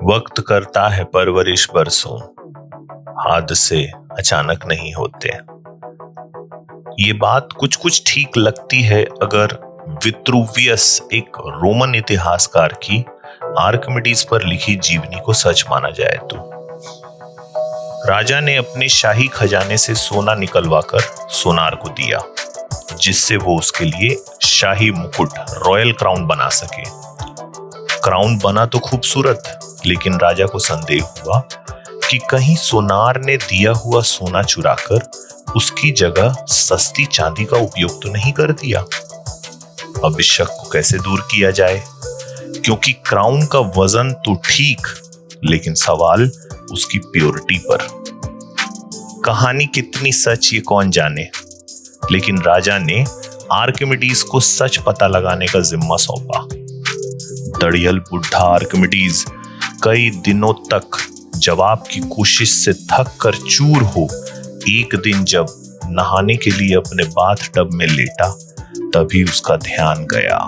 वक्त करता है परवरिश बरसों, हादसे अचानक नहीं होते। ये बात कुछ कुछ ठीक लगती है अगर विट्रूवियस एक रोमन इतिहासकार की आर्किमिडीज पर लिखी जीवनी को सच माना जाए तो। राजा ने अपने शाही खजाने से सोना निकलवाकर सोनार को दिया, जिससे वो उसके लिए शाही मुकुट रॉयल क्राउन बना सके। क्राउन बना तो खूबसूरत, लेकिन राजा को संदेह हुआ कि कहीं सोनार ने दिया हुआ सोना चुराकर उसकी जगह सस्ती चांदी का उपयोग तो नहीं कर दिया। अब इस शक को कैसे दूर किया जाए, क्योंकि क्राउन का वजन तो ठीक, लेकिन सवाल उसकी प्योरिटी पर। कहानी कितनी सच ये कौन जाने, लेकिन राजा ने आर्किमिडीज को सच पता लगाने का जिम्मा सौंपा। दड़ियल बुढ़ा आर्किमिडीज कई दिनों तक जवाब की कोशिश से थक कर चूर हो एक दिन जब नहाने के लिए अपने बाथ टब में लेटा, तभी उसका ध्यान गया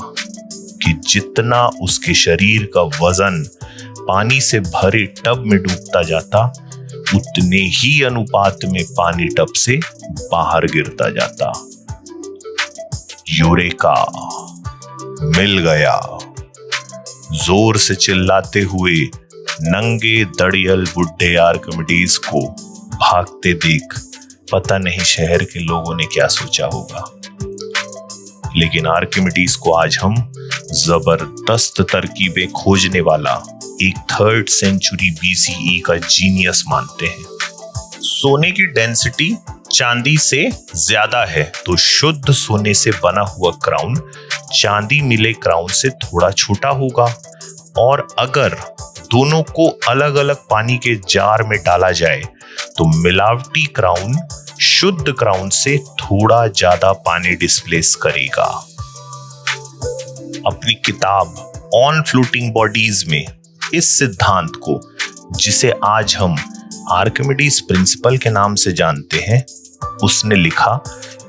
कि जितना उसके शरीर का वजन पानी से भरे टब में डूबता जाता, उतने ही अनुपात में पानी टब से बाहर गिरता जाता। यूरेका, मिल गया। जोर से चिल्लाते हुए नंगे दड़ियल बुड्ढे आर्किमिडीज को भागते देख पता नहीं शहर के लोगों ने क्या सोचा होगा, लेकिन आर्किमिडीज को आज हम जबरदस्त तरकीबें खोजने वाला एक 3rd सेंचुरी BCE का जीनियस मानते हैं। सोने की डेंसिटी चांदी से ज्यादा है, तो शुद्ध सोने से बना हुआ क्राउन चांदी मिले क्राउन से थोड़ा छोटा होगा, और अगर दोनों को अलग अलग पानी के जार में डाला जाए तो मिलावटी क्राउन शुद्ध क्राउन से थोड़ा ज्यादा पानी डिस्प्लेस करेगा। अपनी किताब ऑन फ्लोटिंग बॉडीज में इस सिद्धांत को, जिसे आज हम आर्किमिडीज प्रिंसिपल के नाम से जानते हैं, उसने लिखा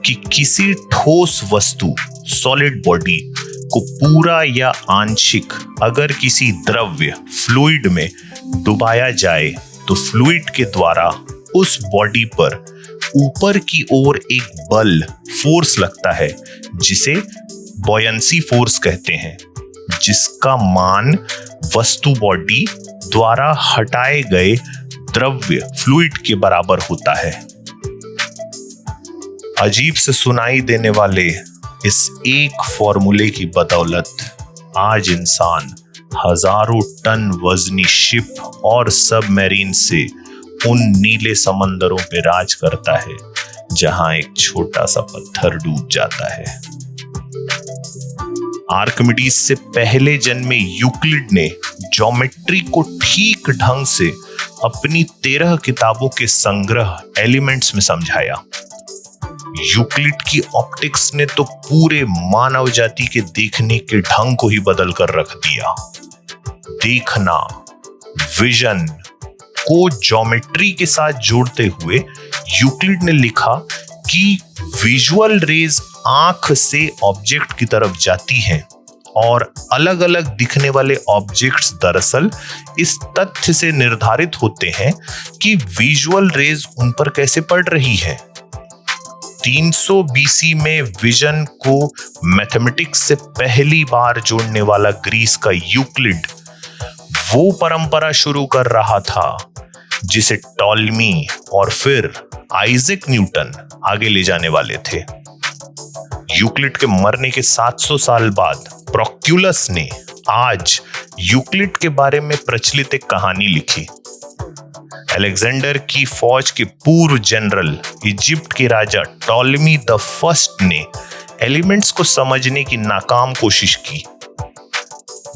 कि किसी ठोस वस्तु सॉलिड बॉडी को पूरा या आंशिक अगर किसी द्रव्य फ्लूइड में डुबाया जाए तो फ्लूइड के द्वारा उस बॉडी पर ऊपर की ओर एक बल फोर्स लगता है, जिसे बॉयंसी फोर्स कहते हैं, जिसका मान वस्तु बॉडी द्वारा हटाए गए द्रव्य फ्लूइड के बराबर होता है। अजीब से सुनाई देने वाले इस एक फॉर्मूले की बदौलत आज इंसान हजारों टन वजनी शिप और सबमरीन से उन नीले समंदरों पे राज करता है जहां एक छोटा सा पत्थर डूब जाता है। आर्किमिडीज से पहले जन्मे यूक्लिड ने ज्योमेट्री को ठीक ढंग से अपनी 13 किताबों के संग्रह एलिमेंट्स में समझाया। यूक्लिड की ऑप्टिक्स ने तो पूरे मानव जाति के देखने के ढंग को ही बदल कर रख दिया। देखना, विजन को ज्योमेट्री के साथ जोड़ते हुए यूक्लिड ने लिखा कि विजुअल रेज आंख से ऑब्जेक्ट की तरफ जाती हैं, और अलग अलग दिखने वाले ऑब्जेक्ट्स दरअसल इस तथ्य से निर्धारित होते हैं कि विजुअल रेज उन पर कैसे पड़ रही है। 300 BC में विजन को मैथमेटिक्स से पहली बार जोड़ने वाला ग्रीस का यूक्लिड वो परंपरा शुरू कर रहा था जिसे टॉलमी और फिर आइजैक न्यूटन आगे ले जाने वाले थे। यूक्लिड के मरने के 700 साल बाद प्रोक्युलस ने आज यूक्लिड के बारे में प्रचलित एक कहानी लिखी। अलेक्जेंडर की फौज के पूर्व जनरल इजिप्ट के राजा टॉलमी द फर्स्ट ने एलिमेंट्स को समझने की नाकाम कोशिश की।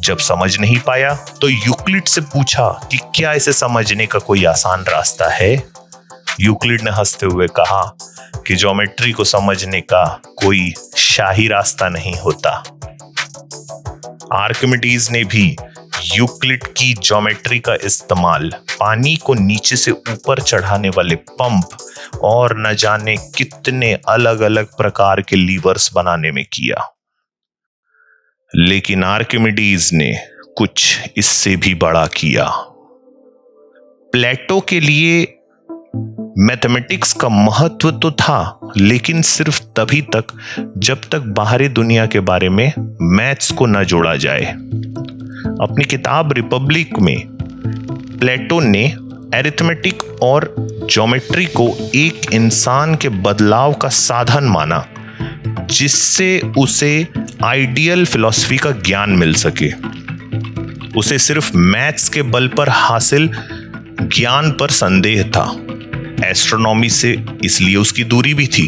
जब समझ नहीं पाया तो यूक्लिड से पूछा कि क्या इसे समझने का कोई आसान रास्ता है। यूक्लिड ने हंसते हुए कहा कि ज्योमेट्री को समझने का कोई शाही रास्ता नहीं होता। आर्किमिडीज ने भी यूक्लिड की ज्योमेट्री का इस्तेमाल पानी को नीचे से ऊपर चढ़ाने वाले पंप और न जाने कितने अलग अलग प्रकार के लीवर्स बनाने में किया। लेकिन आर्किमिडीज ने कुछ इससे भी बड़ा किया। प्लेटो के लिए मैथमेटिक्स का महत्व तो था, लेकिन सिर्फ तभी तक जब तक बाहरी दुनिया के बारे में मैथ्स को न जोड़ा जाए। अपनी किताब रिपब्लिक में प्लेटो ने अरिथमेटिक और ज्योमेट्री को एक इंसान के बदलाव का साधन माना, जिससे उसे आइडियल फिलॉसफी का ज्ञान मिल सके। उसे सिर्फ मैथ्स के बल पर हासिल ज्ञान पर संदेह था। एस्ट्रोनॉमी से इसलिए उसकी दूरी भी थी।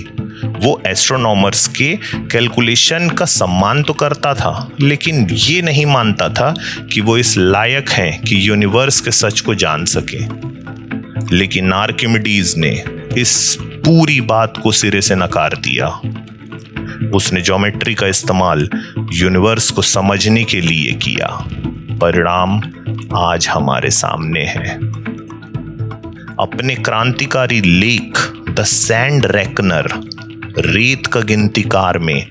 वो एस्ट्रोनॉमर्स के कैलकुलेशन का सम्मान तो करता था, लेकिन ये नहीं मानता था कि वो इस लायक हैं कि यूनिवर्स के सच को जान सके। लेकिन आर्किमिडीज ने इस पूरी बात को सिरे से नकार दिया। उसने ज्योमेट्री का इस्तेमाल यूनिवर्स को समझने के लिए किया। परिणाम आज हमारे सामने है। अपने क्रांतिकारी लेख द सैंड रेकनर, रेत का गिनतीकार में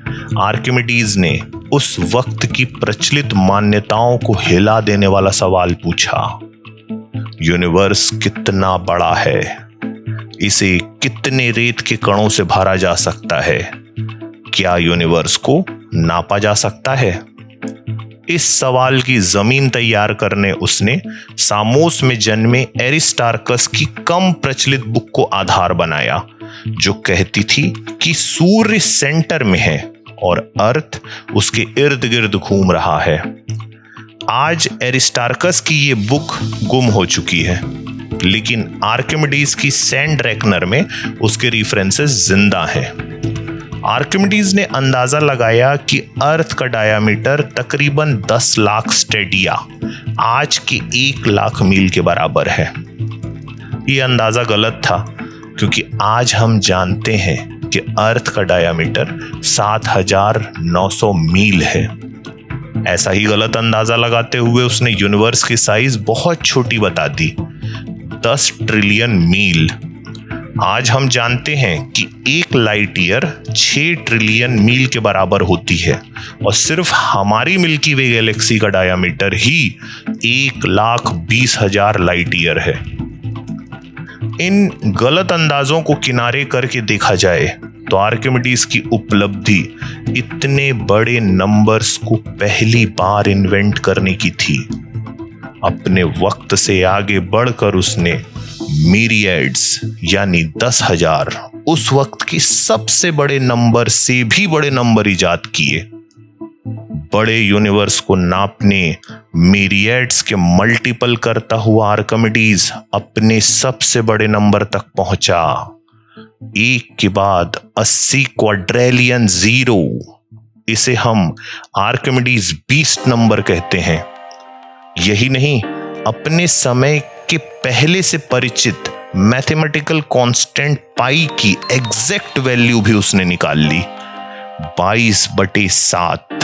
आर्किमिडीज ने उस वक्त की प्रचलित मान्यताओं को हिला देने वाला सवाल पूछा। यूनिवर्स कितना बड़ा है? इसे कितने रेत के कणों से भरा जा सकता है? क्या यूनिवर्स को नापा जा सकता है? इस सवाल की जमीन तैयार करने उसने सामोस में जन्मे एरिस्टार्कस की कम प्रचलित बुक को आधार बनाया, जो कहती थी कि सूर्य सेंटर में है और अर्थ उसके इर्द गिर्द घूम रहा है। आज एरिस्टार्कस की ये बुक गुम हो चुकी है, लेकिन आर्किमिडीज की सैंड रेकनर में उसके रेफरेंसेस जिंदा हैं। आर्किमिडीज ने अंदाजा लगाया कि अर्थ का डायामीटर तकरीबन 10 लाख स्टेडिया, आज के 1 लाख मील के बराबर है। यह अंदाजा गलत था, क्योंकि आज हम जानते हैं कि अर्थ का डायामीटर 7,900 मील है। ऐसा ही गलत अंदाजा लगाते हुए उसने यूनिवर्स की साइज बहुत छोटी बता दी, 10 ट्रिलियन मील। आज हम जानते हैं कि 1 लाइट ईयर 6 ट्रिलियन मील के बराबर होती है, और सिर्फ हमारी मिल्की वे गैलेक्सी का डायामीटर ही 1,20,000 लाइट ईयर है। इन गलत अंदाजों को किनारे करके देखा जाए तो आर्किमिडीज की उपलब्धि इतने बड़े नंबर्स को पहली बार इन्वेंट करने की थी। अपने वक्त से आगे बढ़कर उसने मीरियड्स यानी 10,000, उस वक्त के सबसे बड़े नंबर से भी बड़े नंबर इजाद किए। बड़े यूनिवर्स को नापने मीरियड्स के मल्टीपल करता हुआ आर्किमिडीज अपने सबसे बड़े नंबर तक पहुंचा, 1 के बाद 80 क्वाड्रेलियन जीरो। इसे हम आर्किमिडीज बीस्ट नंबर कहते हैं। यही नहीं, अपने समय के पहले से परिचित मैथमेटिकल कांस्टेंट पाई की एग्जैक्ट वैल्यू भी उसने निकाल ली, 22/7।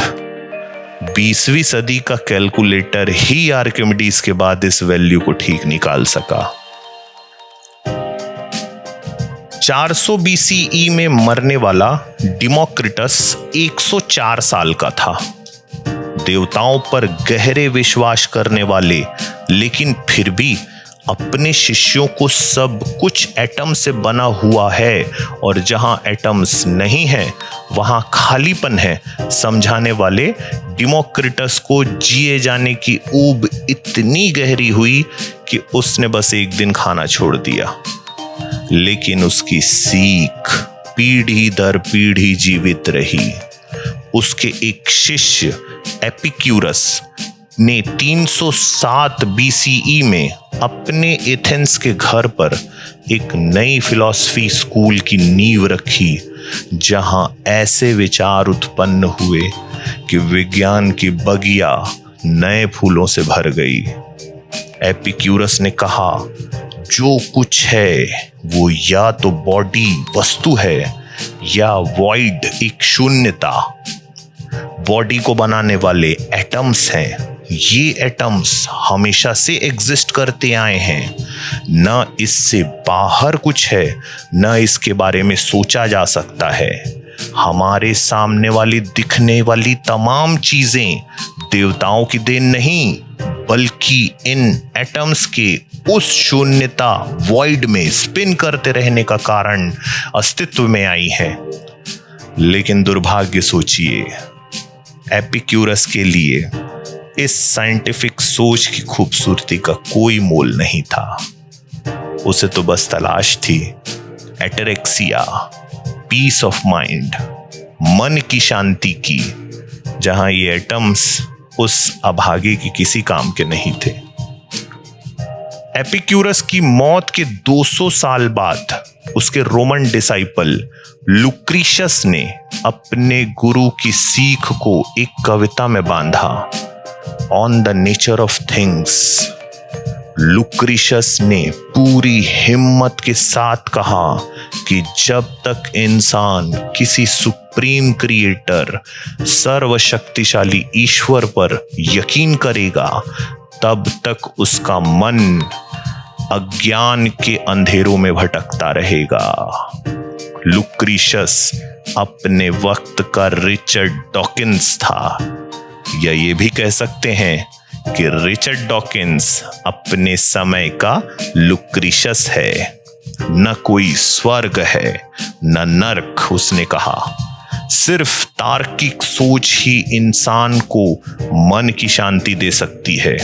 20वीं सदी का कैलकुलेटर ही आर्किमिडीज के बाद इस वैल्यू को ठीक निकाल सका। 400 BCE में मरने वाला डिमोक्रिटस 104 साल का था। देवताओं पर गहरे विश्वास करने वाले, लेकिन फिर भी अपने शिष्यों को सब कुछ एटम से बना हुआ है और जहां एटम्स नहीं है वहां खालीपन है समझाने वाले डिमोक्रिटस को जिए जाने की ऊब इतनी गहरी हुई कि उसने बस एक दिन खाना छोड़ दिया। लेकिन उसकी सीख पीढ़ी दर पीढ़ी जीवित रही। उसके एक शिष्य एपिक्यूरस ने 307 BCE में अपने एथेंस के घर पर एक नई फिलॉसफी स्कूल की नींव रखी, जहां ऐसे विचार उत्पन्न हुए कि विज्ञान की बगिया नए फूलों से भर गई। एपिक्यूरस ने कहा, जो कुछ है वो या तो बॉडी वस्तु है या वॉइड एक शून्यता। बॉडी को बनाने वाले एटम्स हैं। ये एटम्स हमेशा से एग्जिस्ट करते आए हैं। न इससे बाहर कुछ है, न इसके बारे में सोचा जा सकता है। हमारे सामने वाली दिखने वाली तमाम चीजें देवताओं की देन नहीं, बल्कि इन एटम्स के उस शून्यता वॉइड में स्पिन करते रहने का कारण अस्तित्व में आई है। लेकिन दुर्भाग्य सोचिए, एपिक्यूरस के लिए इस साइंटिफिक सोच की खूबसूरती का कोई मोल नहीं था। उसे तो बस तलाश थी एटेरेक्सिया, पीस ऑफ माइंड, मन की शांति की, जहां ये एटम्स उस अभागे की किसी काम के नहीं थे। एपिक्यूरस की मौत के 200 साल बाद उसके रोमन डिसाइपल लुक्रीशियस ने अपने गुरु की सीख को एक कविता में बांधा, on the nature of things. Lucretius ने पूरी हिम्मत के साथ कहा कि जब तक इंसान किसी सुप्रीम क्रिएटर, सर्वशक्तिशाली ईश्वर पर यकीन करेगा, तब तक उसका मन अज्ञान के अंधेरों में भटकता रहेगा। लुक्रीशियस अपने वक्त का रिचर्ड डॉकिंस था, या ये भी कह सकते हैं कि रिचर्ड डॉकिंस अपने समय का लुक्रीशियस है। न कोई स्वर्ग है न नर्क, उसने कहा। सिर्फ तार्किक सोच ही इंसान को मन की शांति दे सकती है।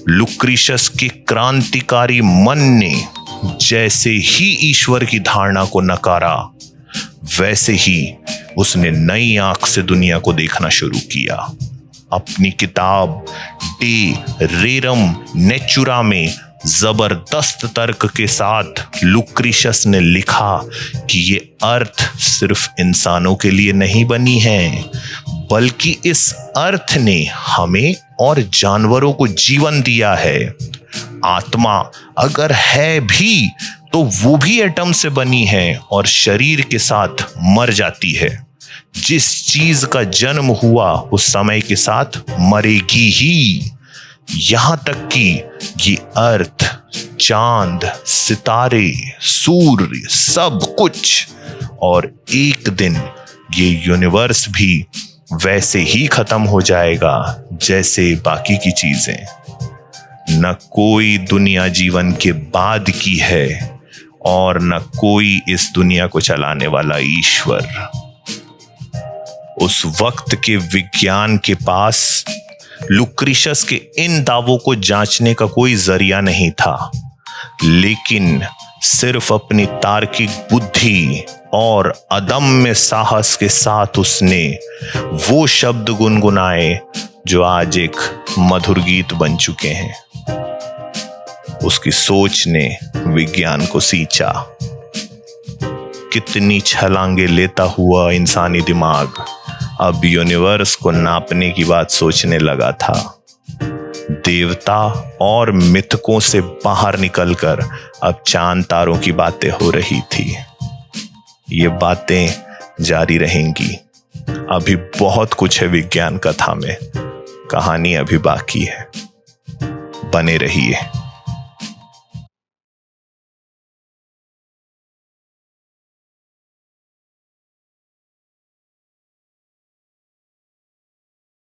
लुक्रीशियस के क्रांतिकारी मन ने जैसे ही ईश्वर की धारणा को नकारा, वैसे ही उसने नई आंख से दुनिया को देखना शुरू किया। अपनी किताब डे रेरम नेचुरा में जबरदस्त तर्क के साथ लुक्रीशियस ने लिखा कि ये अर्थ सिर्फ इंसानों के लिए नहीं बनी है, बल्कि इस अर्थ ने हमें और जानवरों को जीवन दिया है। आत्मा अगर है भी तो वो भी एटम से बनी है और शरीर के साथ मर जाती है। जिस चीज का जन्म हुआ उस समय के साथ मरेगी ही। यहां तक कि ये अर्थ, चांद, सितारे, सूर्य, सब कुछ, और एक दिन ये यूनिवर्स भी वैसे ही खत्म हो जाएगा जैसे बाकी की चीजें। न कोई दुनिया जीवन के बाद की है और न कोई इस दुनिया को चलाने वाला ईश्वर। उस वक्त के विज्ञान के पास लुक्रीशियस के इन दावों को जांचने का कोई जरिया नहीं था, लेकिन सिर्फ अपनी तार्किक बुद्धि और अदम्य साहस के साथ उसने वो शब्द गुनगुनाए जो आज एक मधुर गीत बन चुके हैं। उसकी सोच ने विज्ञान को सींचा। कितनी छलांगे लेता हुआ इंसानी दिमाग अब यूनिवर्स को नापने की बात सोचने लगा था। देवता और मिथकों से बाहर निकलकर अब चांद तारों की बातें हो रही थी। ये बातें जारी रहेंगी। अभी बहुत कुछ है विज्ञान कथा में, कहानी अभी बाकी है। बने रहिए।